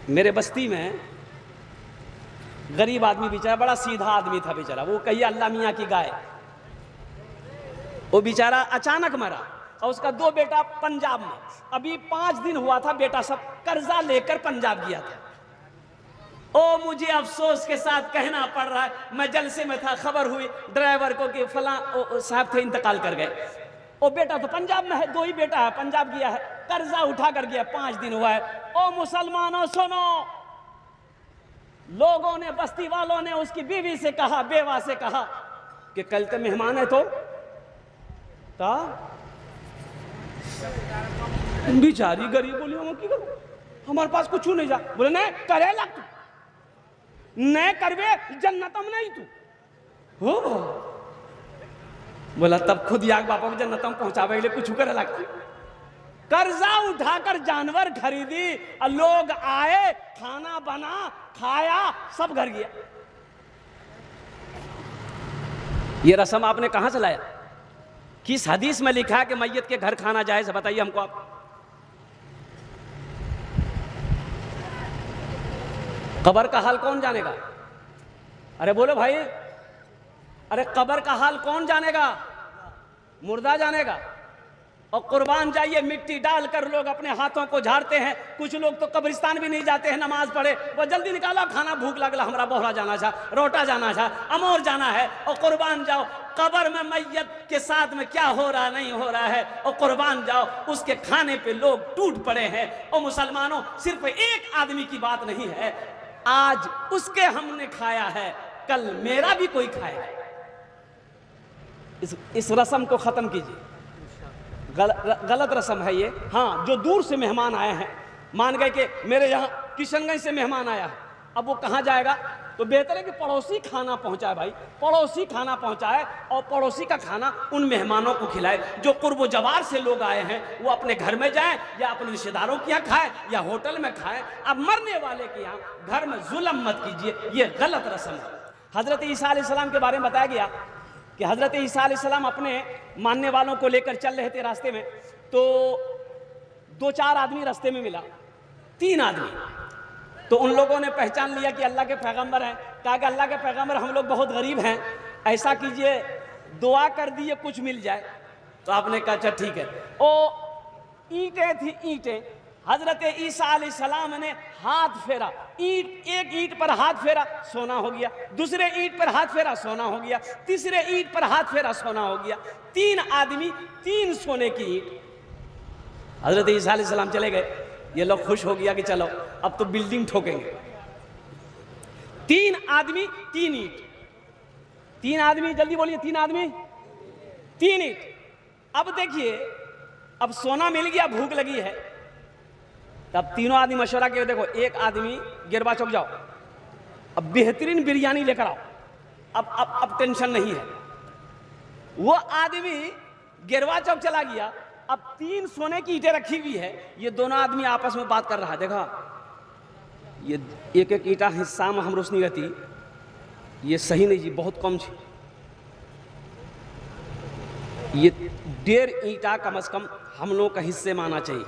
मेरे बस्ती में गरीब आदमी बेचारा, बड़ा सीधा आदमी था बेचारा, वो कहिए अल्लाह मियाँ की गाय। वो बेचारा अचानक मरा और उसका 2 बेटा पंजाब में। अभी 5 दिन हुआ था, बेटा सब कर्जा लेकर पंजाब गया था। ओ मुझे अफसोस के साथ कहना पड़ रहा है, मैं जलसे में था, खबर हुई ड्राइवर को कि फलां साहब थे, इंतकाल कर गए। ओ बेटा तो पंजाब में है, 2 ही बेटा है, पंजाब गया है, कर्जा उठा कर गया, 5 दिन हुआ है। ओ मुसलमानों सुनो, लोगों ने, बस्ती वालों ने उसकी बीवी से कहा, बेवा से कहा कि कल तो मेहमान है, तो बेचारी गरीब बोली हम की करो, हमारे पास कुछ नहीं जा। बोले नहीं करे लग तू, नहीं करवे जन्नतम नहीं तू हो। बोला तब खुद याग बापा को जन्नतम पहुंचावे के लिए कुछ करे लगती। कर्जा उठाकर जानवर खरीदी और लोग आए, खाना बना, खाया, सब घर गया। ये रस्म आपने कहां से लाया? किस हदीस में लिखा है कि मैयत के घर खाना जायज है? बताइए हमको आप। कब्र का हाल कौन जानेगा? अरे बोलो भाई, अरे कब्र का हाल कौन जानेगा? मुर्दा जानेगा। और कुर्बान जाइए, मिट्टी डालकर लोग अपने हाथों को झाड़ते हैं। कुछ लोग तो कब्रिस्तान भी नहीं जाते हैं नमाज पढ़े, वो जल्दी निकाला खाना, भूख लगला, हमारा बोहरा जाना था, रोटा जाना था, अमोर जाना है, और कुर्बान जाओ। कब्र में मैयत के साथ में क्या हो रहा नहीं हो रहा है, और कुर्बान जाओ, उसके खाने पे लोग टूट पड़े हैं। और मुसलमानों, सिर्फ एक आदमी की बात नहीं है, आज उसके हमने खाया है, कल मेरा भी कोई खाएगा। इस रस्म को खत्म कीजिए, गलत रस्म है ये। हाँ, जो दूर से मेहमान आए हैं, मान गए कि मेरे यहाँ किशनगंज से मेहमान आया है, अब वो कहाँ जाएगा? तो बेहतर है कि पड़ोसी खाना पहुंचाए भाई, पड़ोसी खाना पहुंचाए और पड़ोसी का खाना उन मेहमानों को खिलाए। जो कुर्ब जवार से लोग आए हैं वो अपने घर में जाएं या अपने रिश्तेदारों के यहाँ खाएं या होटल में खाएं। अब मरने वाले के यहाँ घर में जुल्म मत कीजिए, ये गलत रस्म है। हजरत ईसा अलैहिस्सलाम के बारे में बताया गया कि हजरत ईसा अलैहिस्सलाम अपने मानने वालों को लेकर चल रहे थे रास्ते में, तो 2-4 आदमी रास्ते में मिला, 3 आदमी। तो उन लोगों ने पहचान लिया कि अल्लाह के पैगंबर हैं। कहा कि अल्लाह के पैगंबर, हम लोग बहुत गरीब हैं, ऐसा कीजिए दुआ कर दिए कुछ मिल जाए। तो आपने कहा अच्छा ठीक है। ओ ईंटें थी, ईंटें। हजरत ईसा अलैहिस्सलाम ने हाथ फेरा, ईंट, एक ईंट पर हाथ फेरा, सोना हो गया। दूसरे ईंट पर हाथ फेरा, सोना हो गया। तीसरे ईंट पर हाथ फेरा, सोना हो गया। 3 आदमी, 3 सोने की ईंट। हजरत ईसा अलैहिस्सलाम चले गए। ये लोग खुश हो गया कि चलो अब तो बिल्डिंग ठोकेंगे। 3 आदमी 3 ईंट, 3 आदमी, जल्दी बोलिए, 3 आदमी 3 ईंट। अब देखिए, अब सोना मिल गया, भूख लगी है, तब तीनों आदमी मशवरा किए, देखो एक आदमी गिरवा चौक जाओ, अब बेहतरीन बिरयानी लेकर आओ, अब टेंशन नहीं है। वो आदमी गिरवा चौक चला गया, अब 3 सोने की ईंटें रखी हुई है, ये दोनों आदमी आपस में बात कर रहा है। देखा, ये एक एक ईंटा हिस्सा में हम रोशनी रहती, ये सही नहीं जी, बहुत कम छी, ये 1.5 ईंटा कम से कम हम लोगों का हिस्से में आना चाहिए।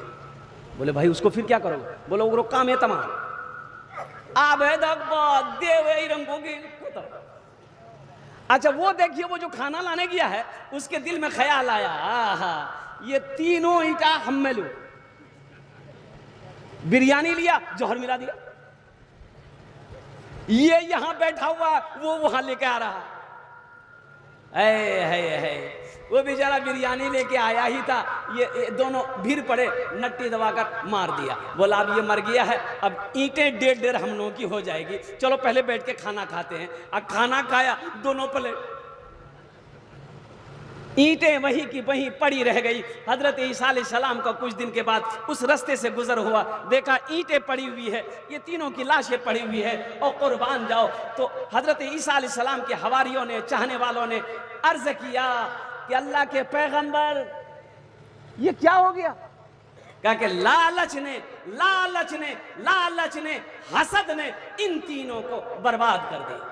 बोले भाई उसको फिर क्या करोगे? बोलो वो काम है तमाम आबे देवे रंगोगी। अच्छा वो देखिए, वो जो खाना लाने गया है उसके दिल में ख्याल आया, ये तीनों ईंटा हम में लूं। बिरयानी लिया, जौहर मिला दिया, ये यहां बैठा हुआ, वो वहां लेके आ रहा है। वो बेचारा बिरयानी लेके आया ही था, ये दोनों भीड़ पड़े, नट्टी दबाकर मार दिया। बोला अब ये मर गया है, अब ईंटें 1.5 हम लोगों की हो जाएगी, चलो पहले बैठ के खाना खाते हैं। अब खाना खाया, दोनों प्लेट, ईंटें वहीं की वहीं पड़ी रह गई। हजरत ईसा अलैहिस्सलाम का कुछ दिन के बाद उस रास्ते से गुजर हुआ, देखा ईंटें पड़ी हुई है, ये तीनों की लाशें पड़ी हुई है, और कुर्बान जाओ। तो हजरत ईसा अलैहिस्सलाम के हवारियों ने, चाहने वालों ने अर्ज किया कि अल्लाह के पैगंबर ये क्या हो गया? कहा कि लालच ने, हसद ने इन तीनों को बर्बाद कर दिया।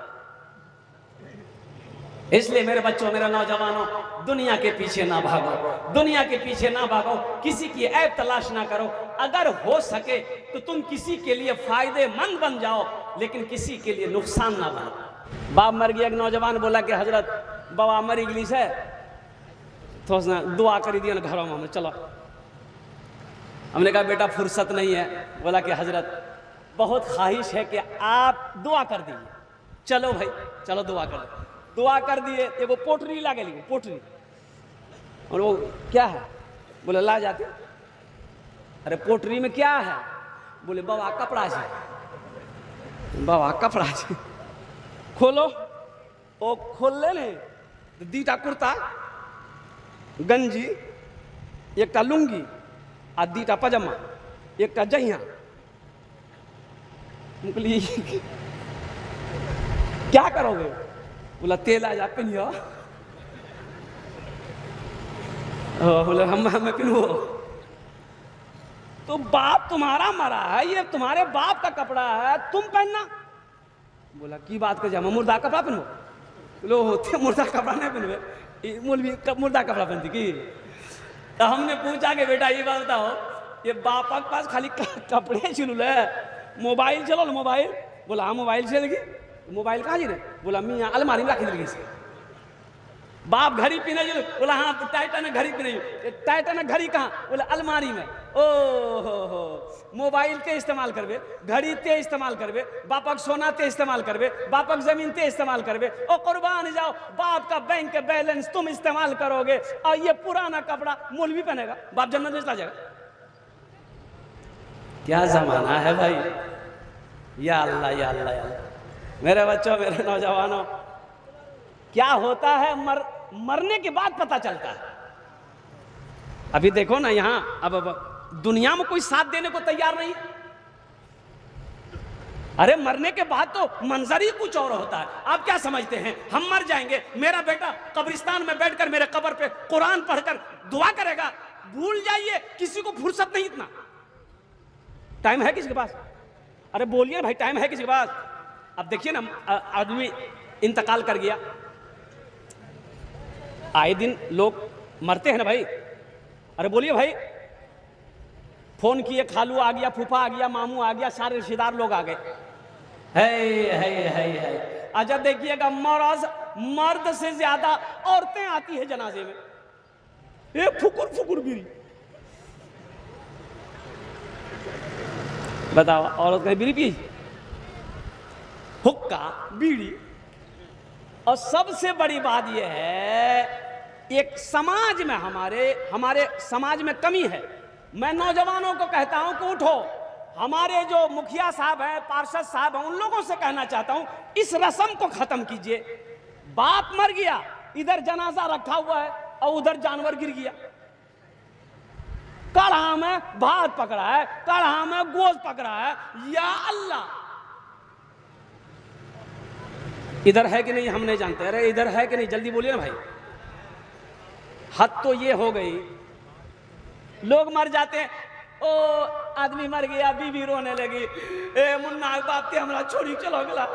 इसलिए मेरे बच्चों, मेरे नौजवानों, दुनिया के पीछे ना भागो, दुनिया के पीछे ना भागो, किसी की ऐब तलाश ना करो। अगर हो सके तो तुम किसी के लिए फायदेमंद बन जाओ, लेकिन किसी के लिए नुकसान ना बनो। बाप मर गया, एक नौजवान बोला कि हजरत बाबा मर इंग्लिश है, तो उसने दुआ कर दिया ना घरों में, चलो। हमने कहा बेटा फुर्सत नहीं है। बोला कि हजरत बहुत ख्वाहिश है कि आप दुआ कर दीजिए। चलो भाई, चलो दुआ कर दो। दुआ कर दिए। एगो पोटरी ला गई, पोटरी। और वो क्या है? बोले ला जाते। अरे पोटरी में क्या है? बोले बाबा कपड़ा से। बाबा कपड़ा से खोलो। ओ खोल ले दीटा कुर्ता, गंजी, एक लुंगी आ दीटा पजामा, एक जहिया। क्या करोगे? बोला तेल आ जा पिन्हो। बोले हम हमें पिन्हो। तो बाप तुम्हारा मरा है, ये तुम्हारे बाप का कपड़ा है, तुम पहनना। बोला की बात कर, जा मुर्दा कपड़ा पहनो। बोलो होते मुर्दा कपड़ा नहीं पहनवे, मौलवी मुर्दा कपड़ा पहनती की। तो हमने पूछा कि बेटा ये बात बताओ, ये बाप के पास खाली कपड़े चुल है, मोबाइल चलो मोबाइल। बोला हाँ मोबाइल चलेगी। मोबाइल कहाँ जी ने? बोला मियाँ अलमारी में रखी दिल्ली से। बाप घड़ी पीने जो। बोला हाँ टाइटन घड़ी पीने। टाइटन घड़ी कहाँ? बोला अलमारी में। ओ हो मोबाइल ते इस्तेमाल करबे, घड़ी ते इस्तेमाल करबे, बापक सोना ते इस्तेमाल करबे, बापक जमीन ते इस्तेमाल करबे। ओ कुर्बान जाओ, बाप का बैंक के बैलेंस तुम इस्तेमाल करोगे और ये पुराना कपड़ा मौलवी पहनेगा, बाप जन्नत में चला जाएगा। क्या जमाना है भाई। या अल्लाह या अल्लाह या अल्लाह। मेरे बच्चों, मेरे नौजवानों, क्या होता है मरने के बाद पता चलता है। अभी देखो ना यहां, अब दुनिया में कोई साथ देने को तैयार नहीं। अरे मरने के बाद तो मंजर ही कुछ और होता है। आप क्या समझते हैं हम मर जाएंगे, मेरा बेटा कब्रिस्तान में बैठकर मेरे कब्र पे कुरान पढ़कर दुआ करेगा? भूल जाइए, किसी को फुर्सत नहीं। इतना टाइम है किसी के पास? अरे बोलिए भाई, टाइम है किसी के पास? अब देखिए ना, आदमी इंतकाल कर गया, आए दिन लोग मरते हैं ना भाई। अरे बोलिए भाई, फोन किए, खालू आ गया, फूफा आ गया, मामू आ गया, सारे रिश्तेदार लोग आ गए। है अच्छा देखिएगा, मर्द से ज्यादा औरतें आती है जनाजे में। ये फुकुर फुकुर बीड़ी। बताओ, औरत कहीं बीड़ी पी? हुक्का, बीड़ी। और सबसे बड़ी बात यह है, एक समाज में हमारे समाज में कमी है। मैं नौजवानों को कहता हूं कि उठो, हमारे जो मुखिया साहब हैं, पार्षद साहब हैं, उन लोगों से कहना चाहता हूं, इस रस्म को खत्म कीजिए। बाप मर गया, इधर जनाजा रखा हुआ है और उधर जानवर गिर गया। कढ़ा में भात पकड़ा है, कढ़ा में गोश्त पकड़ा है। या अल्लाह, इधर है कि नहीं हम नहीं जानते। अरे इधर है कि नहीं, जल्दी बोलिए ना भाई। हद तो ये हो गई, लोग मर जाते हैं, ओ आदमी मर गया, बीवी रोने लगी, ए मुन्ना बाप ते हमरा छोड़ी चलो गला,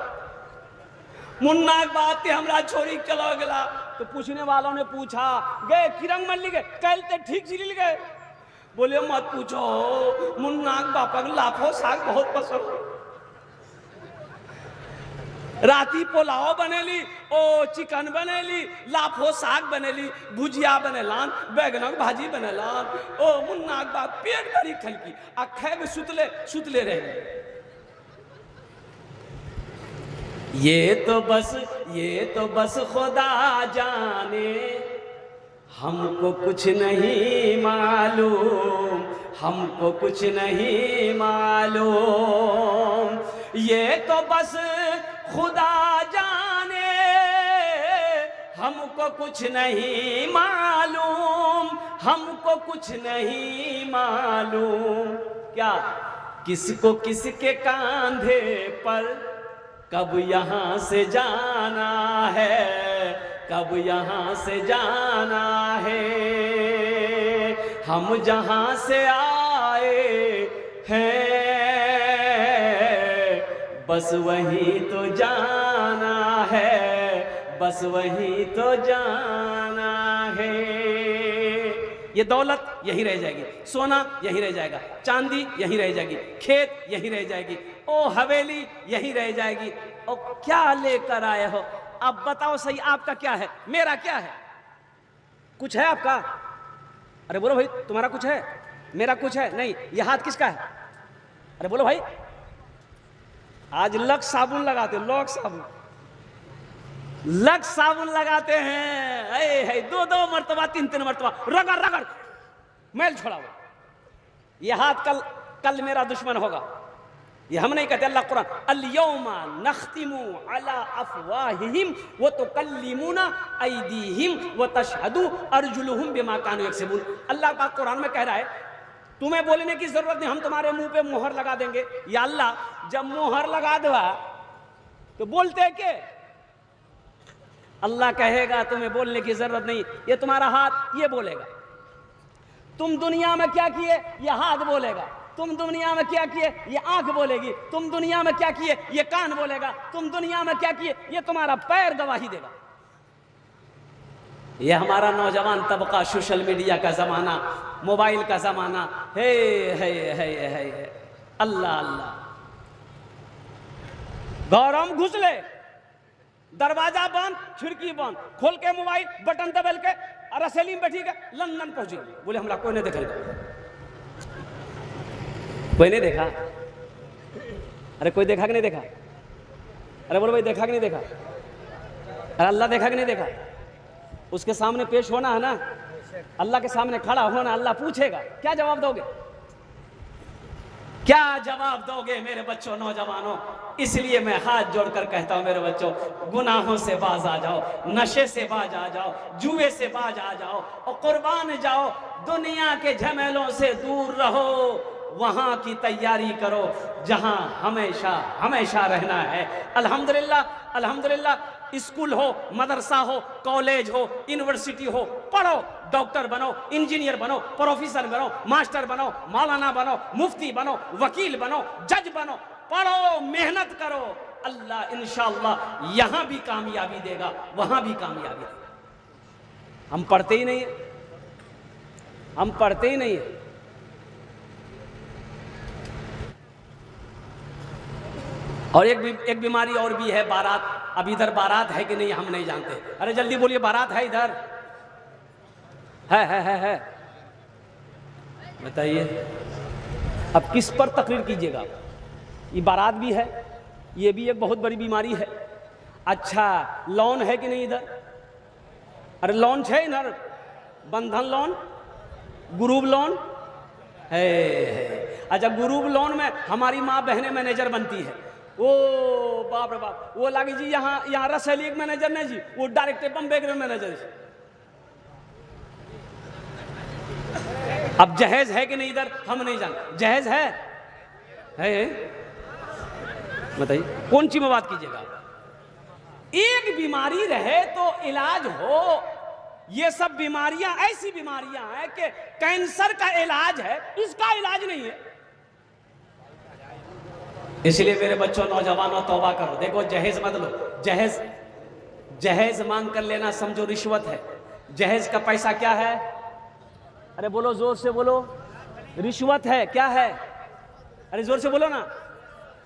मुन्ना बाप ते हमरा छोड़ी चलो गला। तो पूछने वालों ने पूछा, गए किरंग मल्ली गए, कल ते ठीक सिली गए। बोले मत पूछो, मुन्ना बापा लाफो साग बहुत पसंद। राती पोलाव बनेली, ओ चिकन बनेली, लाफो साग बनेली, भुजिया बनेलान, बैगनक भाजी बनेलान। ओ मुन्ना बाप पेट भरी खलकी आ खैब सुतले रहे। ये तो बस खुदा जाने, हमको कुछ नहीं मालूम, हमको कुछ नहीं मालूम। ये तो बस खुदा जाने, हमको कुछ नहीं मालूम, हमको कुछ नहीं मालूम। क्या किसको किसके कांधे पर कब यहाँ से जाना है, कब यहाँ से जाना है। हम जहाँ से आए हैं बस वहीं तो जाना है, बस वही तो जाना है। ये दौलत यही रह जाएगी, सोना यही रह जाएगा, चांदी यही रह जाएगी, खेत यही रह जाएगी, ओ हवेली यही रह जाएगी। और क्या लेकर आए हो? अब बताओ सही, आपका क्या है, मेरा क्या है? कुछ है आपका? अरे बोलो भाई, तुम्हारा कुछ है? मेरा कुछ है? नहीं। ये हाथ किसका है? अरे बोलो भाई। आज लक्स साबुन लगाते, लक्स साबुन, लक्स साबुन लगाते हैं, है 2-2 मरतबा 3-3 मरतबा रगड़ रगड़ मैल छोड़ा हुआ। ये हाथ कल मेरा दुश्मन होगा। ये हम नहीं कहते, अल्लाह कुरान, अल-यौमा नख्तिमु अला अफवाहिहिम व तुकल्लिमुना अयदीहिम व तशहदु अर्जुलुहुम बिमा कानू यक्सिबून। अल्लाह पाक कुरान में कह रहा है, तुम्हें बोलने की जरूरत नहीं, हम तुम्हारे मुंह पे मोहर लगा देंगे। या अल्लाह, जब मोहर लगा दवा तो बोलते के? अल्लाह कहेगा तुम्हें बोलने की जरूरत नहीं, ये तुम्हारा हाथ ये बोलेगा। तुम दुनिया में क्या किए, ये हाथ बोलेगा। तुम दुनिया में क्या किए, ये आंख बोलेगी। तुम दुनिया में क्या किए, ये कान बोलेगा। तुम दुनिया में क्या किए, ये तुम्हारा पैर गवाही देगा। ये हमारा नौजवान तबका, सोशल मीडिया का जमाना, मोबाइल का जमाना है। अल्लाह अल्लाह। गौरम घुस ले, दरवाजा बंद, खिड़की बंद, खोल के मोबाइल बटन दबल के रसैली में बैठी के लंदन पहुंची। बोले हमला कोई नहीं देखा, कोई नहीं देखा। अरे कोई देखा कि नहीं देखा? अरे बोलो भाई, देखा कि नहीं देखा? अरे अल्लाह देखा कि नहीं देखा? उसके सामने पेश होना है ना, अल्लाह के सामने खड़ा होना। अल्लाह पूछेगा, क्या जवाब दोगे? क्या जवाब दोगे मेरे बच्चों, नौजवानों? इसलिए मैं हाथ जोड़कर कहता हूं मेरे बच्चों, गुनाहों से बाज आ जाओ, नशे से बाज आ जाओ, जुए से बाज आ जाओ और कुर्बान जाओ। दुनिया के झमेलों से दूर रहो, वहां की तैयारी करो जहां हमेशा हमेशा रहना है। अल्हम्दुलिल्लाह अल्हम्दुलिल्लाह, स्कूल हो, मदरसा हो, कॉलेज हो, यूनिवर्सिटी हो, पढ़ो, डॉक्टर बनो, इंजीनियर बनो, प्रोफेसर बनो, मास्टर बनो, मौलाना बनो, मुफ्ती बनो, वकील बनो, जज बनो, पढ़ो, मेहनत करो। अल्लाह इंशाअल्लाह यहां भी कामयाबी देगा, वहां भी कामयाबी देगा। हम पढ़ते ही नहीं है, हम पढ़ते ही नहीं है। और एक बीमारी और भी है, बारात। अब इधर बारात है कि नहीं हम नहीं जानते। अरे जल्दी बोलिए, बारात है इधर? है। बताइए, अब किस पर तकरीर कीजिएगा? ये बारात भी है, ये भी एक बहुत बड़ी बीमारी है। अच्छा, लोन है कि नहीं इधर? अरे लोन है इधर, बंधन लोन, ग्रुप लोन है। अच्छा, ग्रुप लोन में हमारी माँ बहनें मैनेजर बनती है। ओ बाप रे बाप, वो लागी जी यहाँ रसैली एक मैनेजर नहीं जी, वो डायरेक्ट बम्बे के मैनेजर। अब जहेज है कि नहीं इधर हम नहीं जानते। जहेज है? बताइए कौन सी में बात कीजिएगा? एक बीमारी रहे तो इलाज हो। ये सब बीमारियां ऐसी बीमारियां हैं कि कैंसर का इलाज है, इसका इलाज नहीं है। इसलिए मेरे बच्चों, नौजवानों, तौबा करो। देखो, जहेज मत लो। जहेज मांग कर लेना समझो रिश्वत है। जहेज का पैसा क्या है? अरे बोलो, जोर से बोलो। रिश्वत है। क्या है? अरे जोर से बोलो ना।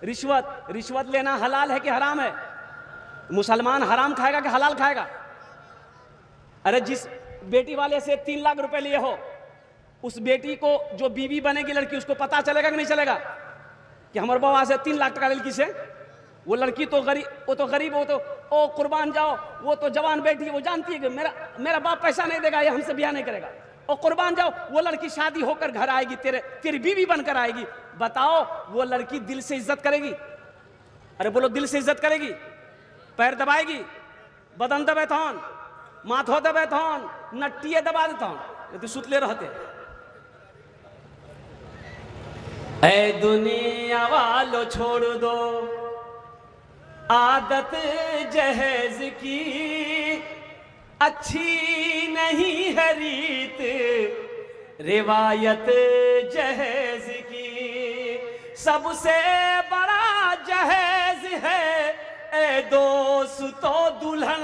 रिश्वत लेना हलाल है कि हराम है? मुसलमान हराम खाएगा कि हलाल खाएगा? अरे जिस बेटी वाले से 3 लाख रुपए लिए हो, उस बेटी को जो बीवी बनेगी लड़की, उसको पता चलेगा कि नहीं चलेगा कि हमारे बाबा से 3 लाख टका लड़की से? वो लड़की तो गरीब, वो तो ओ कुर्बान जाओ, वो तो जवान बेटी है, वो जानती है कि मेरा बाप पैसा नहीं देगा, ये हमसे ब्याह नहीं करेगा। और कुर्बान जाओ, वो लड़की शादी होकर घर आएगी, तेरी बीवी बनकर आएगी। बताओ, वो लड़की दिल से इज्जत करेगी? अरे बोलो, दिल से इज्जत करेगी? पैर दबाएगी, बदन दबे थौन, माथो दबे थौन, नट्टिए दबा दे थौन, ये तो सुतले रहते। ऐ दुनिया वालों छोड़ दो आदत जहेज की, अच्छी नहीं है रीत रिवायत जहेज की। सबसे बड़ा जहेज है ए दोस्तों दुल्हन,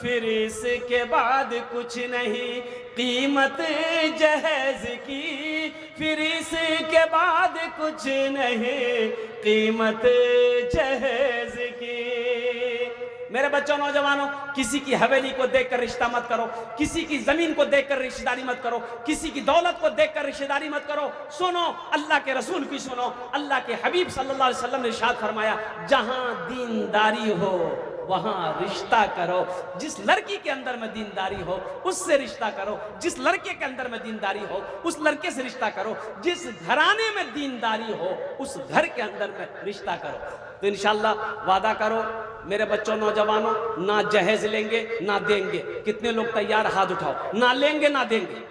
फिर इसके बाद कुछ नहीं कीमत जहेज की, फिर इसके बाद कुछ नहीं कीमत जहेज की। मेरे बच्चों नौजवानों, किसी की हवेली को देखकर रिश्ता मत करो, किसी की जमीन को देखकर रिश्तेदारी मत करो, किसी की दौलत को देखकर रिश्तेदारी मत करो। सुनो अल्लाह के रसूल की सुनो। अल्लाह के हबीब सल्लल्लाहु अलैहि वसल्लम ने इरशाद फरमाया, जहां दीनदारी हो वहां रिश्ता करो। जिस लड़की के अंदर में दीनदारी हो उससे रिश्ता करो, जिस लड़के के अंदर में दीनदारी हो उस लड़के से रिश्ता करो, जिस घराने में दीनदारी हो उस घर के अंदर में रिश्ता करो। तो इंशाल्लाह वादा करो मेरे बच्चों नौजवानों, ना जहेज लेंगे ना देंगे। कितने लोग तैयार हाथ उठाओ, ना लेंगे ना देंगे।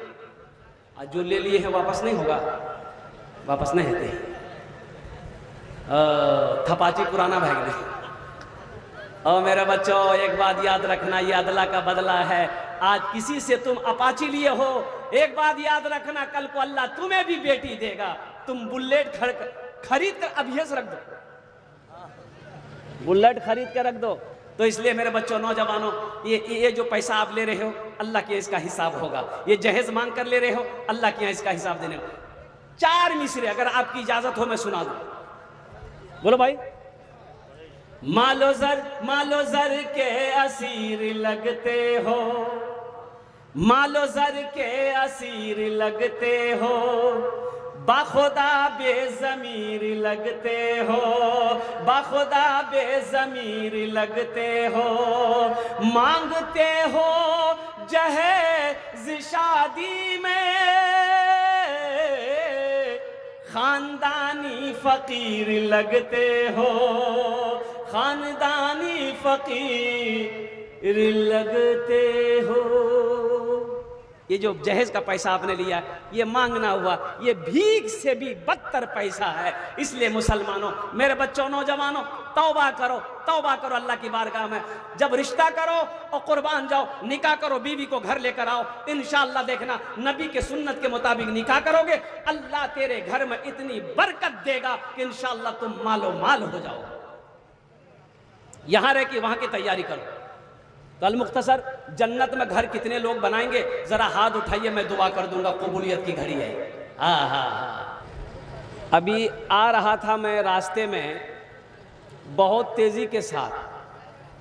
आज जो ले लिए हैं वापस नहीं होगा, वापस नहीं होते। थपाची पुराना भाग नहीं। और मेरे बच्चों एक बात याद रखना, ये अदला का बदला है। आज किसी से तुम अपाची लिए हो, एक बात याद रखना, कल को अल्लाह तुम्हें भी बेटी देगा। तुम बुलेट खरीद कर अभी से रख दो, बुलेट खरीद कर रख दो। तो इसलिए मेरे बच्चों नौजवानों, ये जो पैसा आप ले रहे हो अल्लाह के इसका हिसाब होगा। ये जहेज मांग कर ले रहे हो अल्लाह के यहाँ इसका हिसाब देने हो। 4 मिसरे अगर आपकी इजाजत हो मैं सुना दूं। बोलो भाई। मालो जर के असीर लगते हो, मालो जर के असीर लगते हो, बाखुदा बेज़मीर लगते हो, बाखुदा बेज़मीर लगते हो, मांगते हो जहेज़ शादी में, खानदानी फकीर लगते हो, खानदानी फकीर लगते हो। ये जो जहेज का पैसा आपने लिया ये मांगना हुआ, ये भीख से भी बदतर पैसा है। इसलिए मुसलमानों, मेरे बच्चों नौजवानों, तौबा करो, तौबा करो अल्लाह की बारगाह में। जब रिश्ता करो और कुर्बान जाओ, निकाह करो, बीवी को घर लेकर आओ। इंशाअल्लाह देखना नबी के सुन्नत के मुताबिक निकाह करोगे, अल्लाह तेरे घर में इतनी बरकत देगा कि इंशाअल्लाह तुम मालो माल हो जाओ। यहां रह के वहां की तैयारी करो। कल मुख्तसर जन्नत में घर कितने लोग बनाएंगे, जरा हाथ उठाइए, मैं दुआ कर दूंगा। कबूलियत की घड़ी है। हाँ। अभी आ रहा था मैं रास्ते में बहुत तेजी के साथ,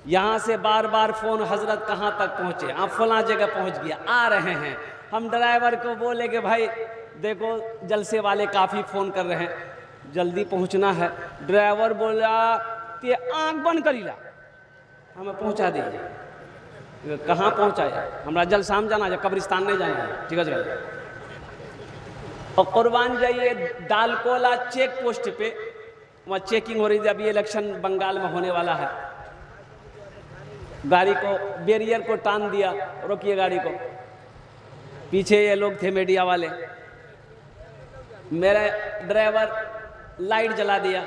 यहाँ से बार बार फोन, हजरत कहाँ तक पहुँचे? आप फलां जगह पहुँच गया, आ रहे हैं। हम ड्राइवर को बोले कि भाई देखो जलसे वाले काफ़ी फ़ोन कर रहे हैं, जल्दी पहुँचना है। ड्राइवर बोला कि आँख बंद करी ला, हमें पहुँचा दीजिए। कहाँ पहुँचाया? हमारा जलसाम जाना है, कब्रिस्तान नहीं जाना है। ठीक है। और कुर्बान जाइए दालकोला चेक पोस्ट पे, वहाँ चेकिंग हो रही थी। अभी इलेक्शन बंगाल में होने वाला है। गाड़ी को बैरियर को टान दिया, रोकिए गाड़ी को। पीछे ये लोग थे मीडिया वाले, मेरा ड्राइवर लाइट जला दिया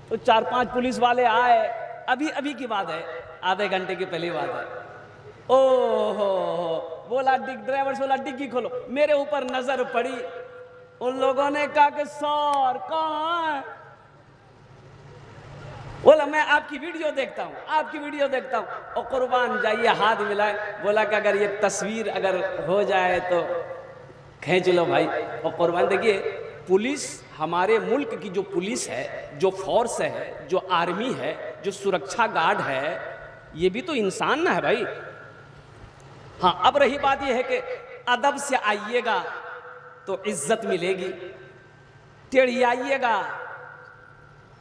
तो 4-5 पुलिस वाले आए। अभी की बात है, आधे घंटे की पहली बात है। ओहो, बोला ड्राइवर से बोला डिग्गी खोलो। मेरे ऊपर नजर पड़ी, उन लोगों ने कहा कि सर कहाँ है? बोला मैं आपकी वीडियो देखता हूँ, आपकी वीडियो देखता हूँ। और कुर्बान जाइए हाथ मिलाए, बोला कि अगर ये तस्वीर अगर हो जाए तो खींच लो भाई। और कुर्बान देखिए, पुलिस, हमारे मुल्क की जो पुलिस है, जो फोर्स है, जो आर्मी है, जो सुरक्षा गार्ड है, ये भी तो इंसान ना है भाई। हाँ, अब रही बात यह है कि अदब से आइएगा तो इज्जत मिलेगी, टेढ़ी आइएगा,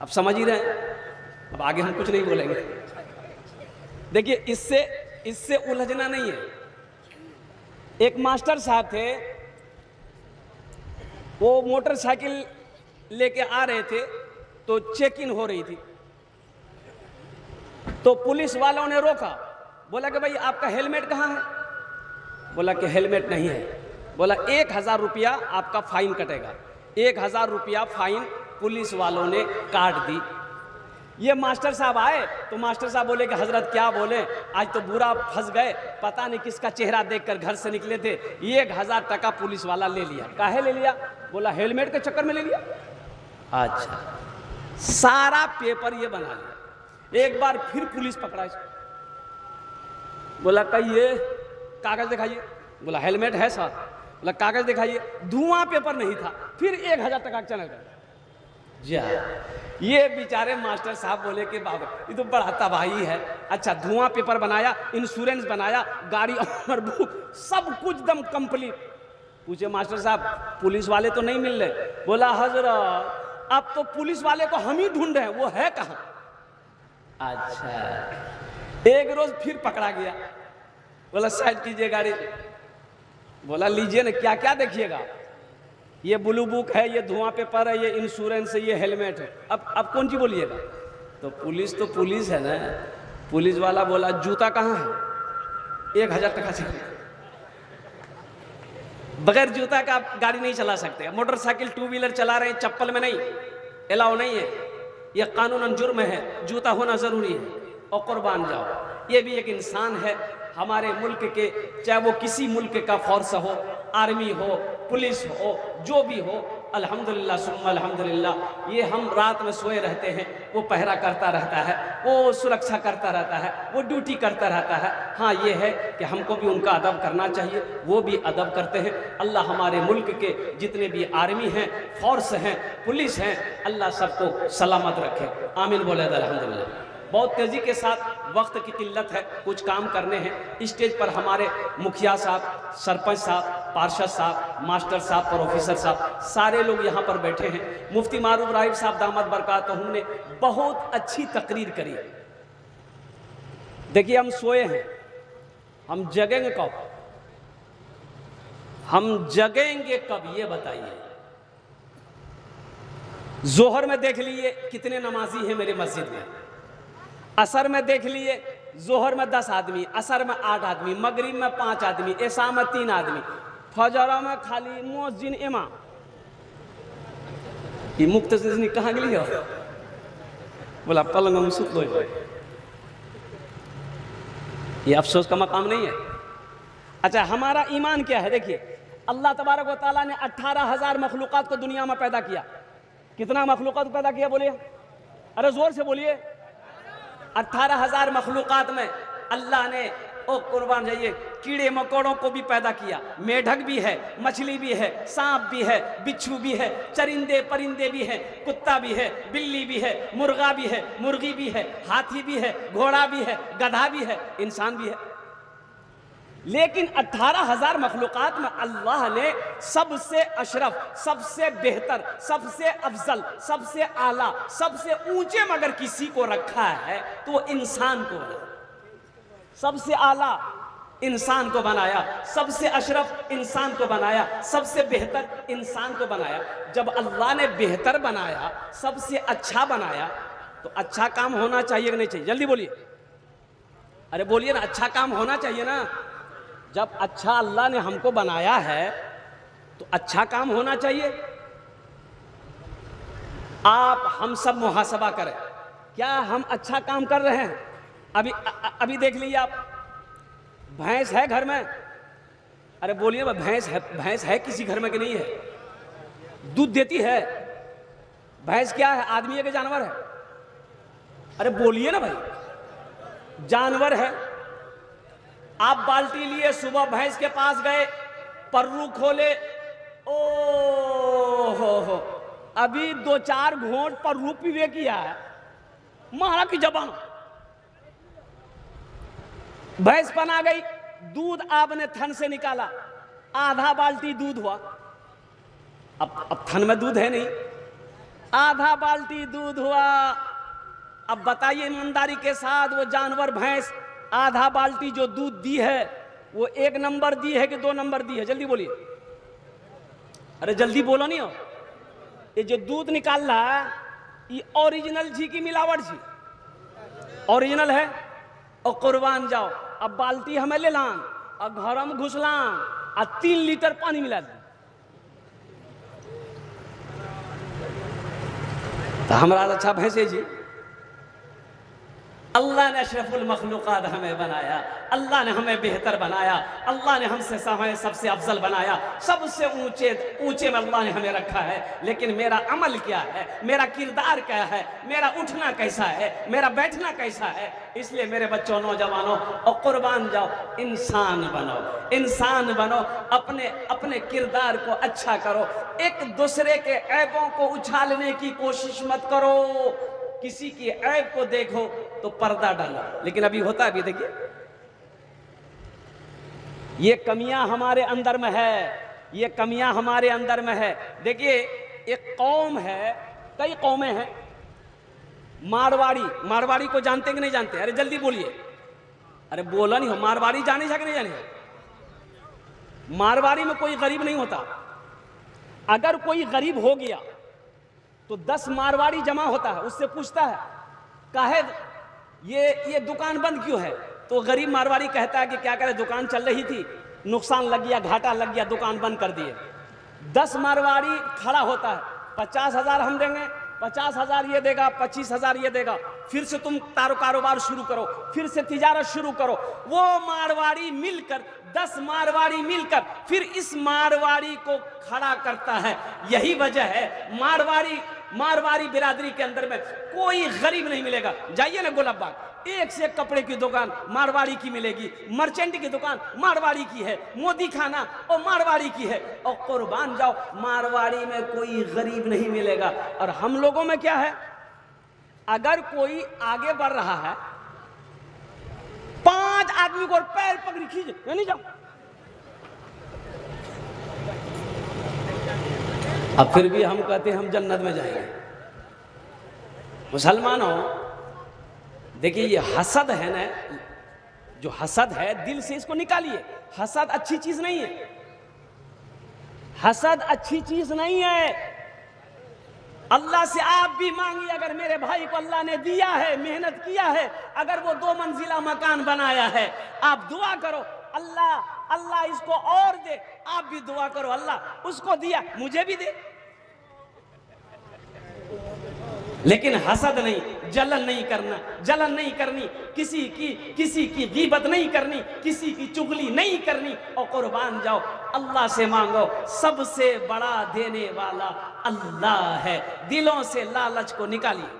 अब समझ ही रहे हैं। अब आगे हम कुछ नहीं बोलेंगे। देखिए इससे उलझना नहीं है। एक मास्टर साहब थे, वो मोटरसाइकिल लेके आ रहे थे तो चेकिंग हो रही थी, तो पुलिस वालों ने रोका। बोला कि भाई आपका हेलमेट कहाँ है? बोला कि हेलमेट नहीं है। बोला 1000 रुपया आपका फाइन कटेगा। 1000 रुपया फाइन पुलिस वालों ने काट दी। ये मास्टर साहब आए तो मास्टर साहब बोले कि हजरत क्या बोले, आज तो बुरा फंस गए, पता नहीं किसका चेहरा देखकर घर से निकले थे। 1000 टका पुलिस वाला ले लिया। काहे ले लिया? बोला हेलमेट के चक्कर में ले लिया। अच्छा, सारा पेपर ये बना लिया। एक बार फिर पुलिस पकड़ा इसको, बोला कहिए कागज दिखाइए, बोला हेलमेट है साथ, बोला कागज दिखाइए, धुआं पेपर नहीं था, फिर 1000 टका चैनल कर जा। ये बेचारे मास्टर साहब बोले कि बाबा ये तो बड़ा तबाही है। अच्छा धुआं पेपर बनाया, इंश्योरेंस बनाया, गाड़ी ऑनर बुक, सब कुछ दम कंप्लीट। पूछे मास्टर साहब पुलिस वाले तो नहीं मिल रहे, बोला हजरत अब तो पुलिस वाले को हम ही ढूंढ रहे हैं, वो है कहाँ। अच्छा एक रोज फिर पकड़ा गया, बोला साइड कीजिए गाड़ी, बोला लीजिए ना क्या क्या देखिएगा, ये ब्लू बुक है, ये धुआं पेपर है, ये इंश्योरेंस है, ये हेलमेट है, अब कौन सी बोलिएगा। तो पुलिस है ना। पुलिस वाला बोला जूता कहाँ है, 1000 टका चाहिए, बगैर जूता का आप गाड़ी नहीं चला सकते। मोटरसाइकिल टू व्हीलर चला रहे हैं चप्पल में नहीं, अलाउ नहीं है, यह कानूनन जुर्म है, जूता होना जरूरी है और कुर्बान जाओ। ये भी एक इंसान है हमारे मुल्क के, चाहे वो किसी मुल्क का फोर्स हो, आर्मी हो, पुलिस हो, जो भी हो, अल्हम्दुलिल्लाह सुम्मा अल्हम्दुलिल्लाह। ये हम रात में सोए रहते हैं, वो पहरा करता रहता है, वो सुरक्षा करता रहता है, वो ड्यूटी करता रहता है। हाँ ये है कि हमको भी उनका अदब करना चाहिए, वो भी अदब करते हैं। अल्लाह हमारे मुल्क के जितने भी आर्मी हैं, फोर्स हैं, पुलिस हैं, अल्लाह सबको सलामत रखे, आमीन बोले अल्हम्दुलिल्लाह। बहुत तेज़ी के साथ वक्त की किल्लत है, कुछ काम करने हैं। स्टेज पर हमारे मुखिया साहब, सरपंच साहब, पार्षद साहब, मास्टर साहब, प्रोफेसर साहब, सारे लोग यहाँ पर बैठे हैं। मुफ्ती मारूफ राहिब साहब दामद बरकातहू ने बहुत अच्छी तकरीर करी। देखिए हम सोए हैं, हम जगेंगे कब, हम जगेंगे कब ये बताइए। जोहर में देख लीजिए कितने नमाजी हैं मेरे मस्जिद में, असर में देख लिए जोहर में 10 आदमी, असर में 8 आदमी, मगरिब में 5 आदमी, ऐशा में 3 आदमी, फजर में खाली मुअज्जिन इमाम। ये मुख्तसर कहाँ गई हो, बोला पलंग में सुत लो। ये अफसोस का मकाम नहीं है। अच्छा हमारा ईमान क्या है, देखिए अल्लाह तबारक व तआला ने 18,000 मखलूक़ात को दुनिया में पैदा किया। कितना मखलूक़ात को पैदा किया बोलिए, अरे जोर से बोलिए। 18,000 मखलूक़ात में अल्लाह ने ओ कुर्बान जाइए कीड़े मकोड़ों को भी पैदा किया, मेढक भी है, मछली भी है, सांप भी है, बिच्छू भी है, चरिंदे परिंदे भी हैं, कुत्ता भी है, बिल्ली भी है, मुर्गा भी है, मुर्गी भी है, हाथी भी है, घोड़ा भी है, गधा भी है, इंसान भी है। लेकिन 18,000 मखलूक़ात में अल्लाह ने सबसे अशरफ, सबसे बेहतर, सबसे अफजल, सबसे आला, सबसे ऊंचे में अगर किसी को रखा है तो वो इंसान को बनाया। सबसे आला इंसान को बनाया, सबसे अशरफ इंसान को बनाया, सबसे बेहतर इंसान को बनाया। जब अल्लाह ने बेहतर बनाया, सबसे अच्छा बनाया, तो अच्छा काम होना चाहिए कि नहीं चाहिए, जल्दी बोलिए, अरे बोलिए ना, अच्छा काम होना चाहिए ना। जब अच्छा अल्लाह ने हमको बनाया है तो अच्छा काम होना चाहिए। आप हम सब मुहासबा करें, क्या हम अच्छा काम कर रहे हैं। अभी देख लीजिए आप, भैंस है घर में, अरे बोलिए भैंस है किसी घर में कि नहीं है, दूध देती है। भैंस क्या है, आदमी है कि जानवर है, अरे बोलिए ना भाई, जानवर है। आप बाल्टी लिए सुबह भैंस के पास गए, पर्रू खोले, ओ हो अभी 2-4 घोंट पर्रू पीवे किया है, मारा की जबान, भैंस पना गई, दूध आपने थन से निकाला, आधा बाल्टी दूध हुआ। अब थन में दूध है नहीं, आधा बाल्टी दूध हुआ। अब बताइए ईमानदारी के साथ, वो जानवर भैंस आधा बाल्टी जो दूध दी है वो 1 नंबर दी है कि 2 नंबर दी है, जल्दी बोलिए, अरे जल्दी बोलो नहीं हो। ये जो दूध निकाल रहा है ये ओरिजिनल घी की मिलावट जी, ओरिजिनल है। और कुर्बान जाओ, अब बाल्टी हमें ले लान और घर में घुसलान और 3 लीटर पानी मिला दी, तो हमारा अच्छा भैंसे जी। अल्लाह ने अशरफुल मखलूक़ात हमें बनाया, अल्लाह ने हमें बेहतर बनाया, अल्लाह ने हमें सबसे अफजल बनाया, सबसे ऊंचे में अल्लाह ने हमें रखा है। लेकिन मेरा अमल क्या है, मेरा किरदार क्या है, मेरा उठना कैसा है, मेरा बैठना कैसा है। इसलिए मेरे बच्चों, नौजवानों, और कुर्बान जाओ, इंसान बनो, इंसान बनो, अपने किरदार को अच्छा करो। एक दूसरे के ऐबों को उछालने की कोशिश मत करो। किसी की ऐब को देखो तो पर्दा डालो, लेकिन अभी होता है, अभी देखिए, ये कमियां हमारे अंदर में है, ये कमियां हमारे अंदर में है। देखिए, एक कौम है, कई कौमें हैं, मारवाड़ी को जानते कि नहीं जानते? अरे जल्दी बोलिए, अरे बोला नहीं हो, मारवाड़ी जाने कि नहीं जाने? मारवाड़ी में कोई गरीब नहीं होता। अगर कोई गरीब हो गया तो 10 मारवाड़ी जमा होता है, उससे पूछता है, काहे ये दुकान बंद क्यों है? तो गरीब मारवाड़ी कहता है कि क्या करे, दुकान चल रही थी, नुकसान लग गया, घाटा लग गया, दुकान बंद कर दिए। 10 मारवाड़ी खड़ा होता है, 50,000 हम देंगे, 50,000 ये देगा, 25,000 ये देगा, फिर से तुम कारोबार शुरू करो, फिर से तिजारत शुरू करो। वो मारवाड़ी मिलकर, 10 मारवाड़ी मिलकर फिर इस मारवाड़ी को खड़ा करता है। यही वजह है मारवाड़ी बिरादरी के अंदर में कोई गरीब नहीं मिलेगा। जाइए ना गुलाब बाग, एक से एक कपड़े की दुकान मारवाड़ी की मिलेगी, मर्चेंट की दुकान मारवाड़ी की है, मोदी खाना और मारवाड़ी की है। और कुर्बान जाओ, मारवाड़ी में कोई गरीब नहीं मिलेगा। और हम लोगों में क्या है, अगर कोई आगे बढ़ रहा है, 5 आदमी को पैर पकड़ी खींचे, नहीं जाओ, अब फिर भी हम कहते हैं हम जन्नत में जाएंगे। मुसलमानों, देखिए, ये हसद है ना, जो हसद है, दिल से इसको निकालिए। हसद अच्छी चीज नहीं है, हसद अच्छी चीज नहीं है। अल्लाह से आप भी मांगिए, अगर मेरे भाई को अल्लाह ने दिया है, मेहनत किया है, अगर वो 2 मंजिला मकान बनाया है, आप दुआ करो, अल्लाह इसको और दे। आप भी दुआ करो, अल्लाह उसको दिया, मुझे भी दे। लेकिन हसद नहीं, जलन नहीं करनी, किसी की गीबत नहीं करनी, किसी की चुगली नहीं करनी। और कुर्बान जाओ, अल्लाह से मांगो, सबसे बड़ा देने वाला अल्लाह है। दिलों से लालच को निकालिए।